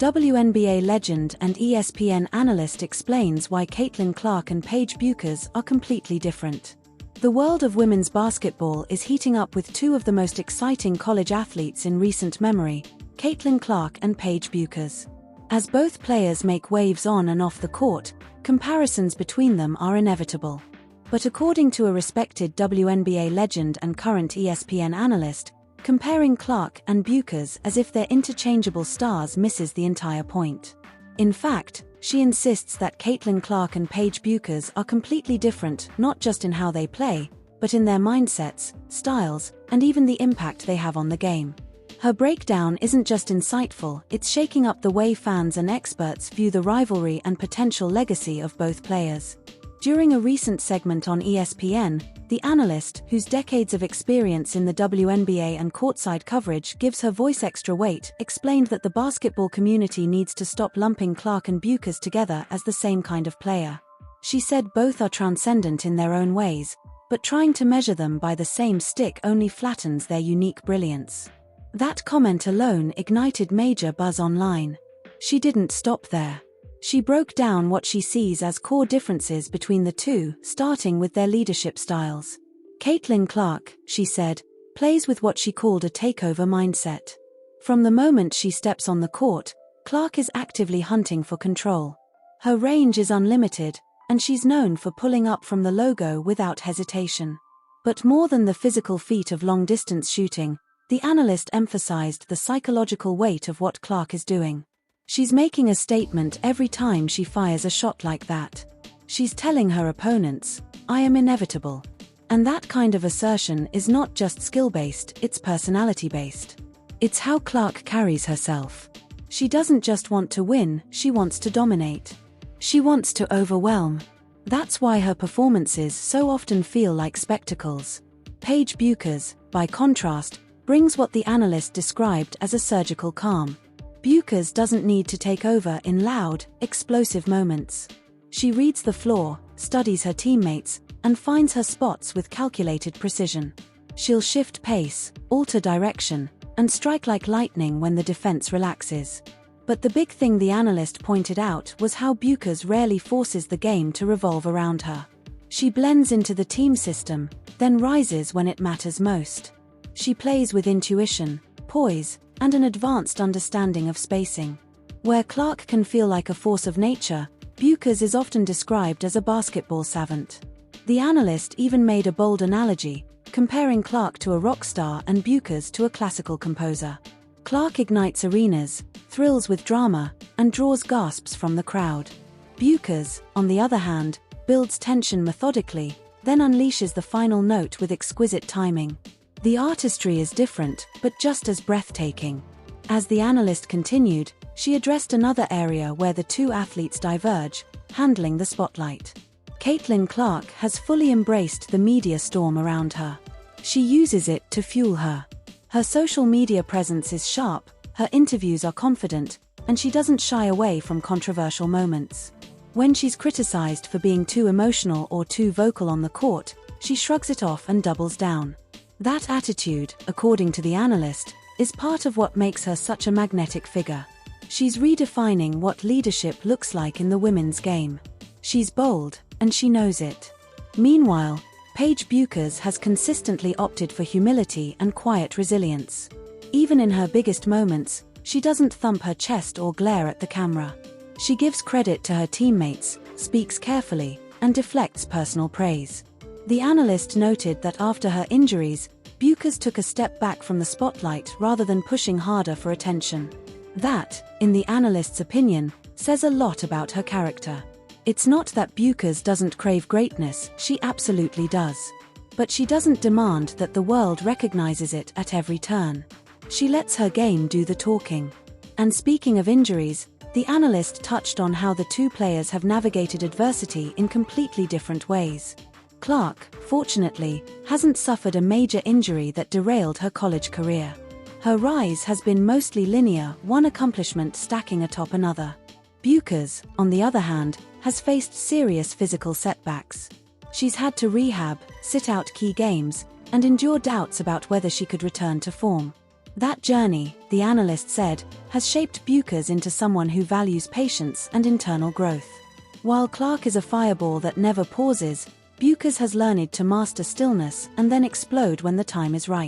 WNBA legend and ESPN analyst explains why Caitlin Clark and Paige Bueckers are completely different. The world of women's basketball is heating up with two of the most exciting college athletes in recent memory, Caitlin Clark and Paige Bueckers. As both players make waves on and off the court, comparisons between them are inevitable. But according to a respected WNBA legend and current ESPN analyst, comparing Clark and Bueckers as if they're interchangeable stars misses the entire point. In fact, she insists that Caitlin Clark and Paige Bueckers are completely different, not just in how they play, but in their mindsets, styles, and even the impact they have on the game. Her breakdown isn't just insightful, it's shaking up the way fans and experts view the rivalry and potential legacy of both players. During a recent segment on ESPN, the analyst, whose decades of experience in the WNBA and courtside coverage gives her voice extra weight, explained that the basketball community needs to stop lumping Clark and Bueckers together as the same kind of player. She said both are transcendent in their own ways, but trying to measure them by the same stick only flattens their unique brilliance. That comment alone ignited major buzz online. She didn't stop there. She broke down what she sees as core differences between the two, starting with their leadership styles. Caitlin Clark, she said, plays with what she called a takeover mindset. From the moment she steps on the court, Clark is actively hunting for control. Her range is unlimited, and she's known for pulling up from the logo without hesitation. But more than the physical feat of long-distance shooting, the analyst emphasized the psychological weight of what Clark is doing. She's making a statement every time she fires a shot like that. She's telling her opponents, "I am inevitable." And that kind of assertion is not just skill-based, it's personality-based. It's how Clark carries herself. She doesn't just want to win, she wants to dominate. She wants to overwhelm. That's why her performances so often feel like spectacles. Paige Bueckers, by contrast, brings what the analyst described as a surgical calm. Bueckers doesn't need to take over in loud, explosive moments. She reads the floor, studies her teammates, and finds her spots with calculated precision. She'll shift pace, alter direction, and strike like lightning when the defense relaxes. But the big thing the analyst pointed out was how Bueckers rarely forces the game to revolve around her. She blends into the team system, then rises when it matters most. She plays with intuition, poise, and an advanced understanding of spacing. Where Clark can feel like a force of nature, Bueckers is often described as a basketball savant. The analyst even made a bold analogy, comparing Clark to a rock star and Bueckers to a classical composer. Clark ignites arenas, thrills with drama, and draws gasps from the crowd. Bueckers, on the other hand, builds tension methodically, then unleashes the final note with exquisite timing. The artistry is different, but just as breathtaking. As the analyst continued, she addressed another area where the two athletes diverge, handling the spotlight. Caitlin Clark has fully embraced the media storm around her. She uses it to fuel her. Her social media presence is sharp, her interviews are confident, and she doesn't shy away from controversial moments. When she's criticized for being too emotional or too vocal on the court, she shrugs it off and doubles down. That attitude, according to the analyst, is part of what makes her such a magnetic figure. She's redefining what leadership looks like in the women's game. She's bold, and she knows it. Meanwhile, Paige Bueckers has consistently opted for humility and quiet resilience. Even in her biggest moments, she doesn't thump her chest or glare at the camera. She gives credit to her teammates, speaks carefully, and deflects personal praise. The analyst noted that after her injuries, Bueckers took a step back from the spotlight rather than pushing harder for attention. That, in the analyst's opinion, says a lot about her character. It's not that Bueckers doesn't crave greatness, she absolutely does. But she doesn't demand that the world recognizes it at every turn. She lets her game do the talking. And speaking of injuries, the analyst touched on how the two players have navigated adversity in completely different ways. Clark, fortunately, hasn't suffered a major injury that derailed her college career. Her rise has been mostly linear, one accomplishment stacking atop another. Bueckers, on the other hand, has faced serious physical setbacks. She's had to rehab, sit out key games, and endure doubts about whether she could return to form. That journey, the analyst said, has shaped Buchers into someone who values patience and internal growth. While Clark is a fireball that never pauses, Buchers has learned to master stillness and then explode when the time is right.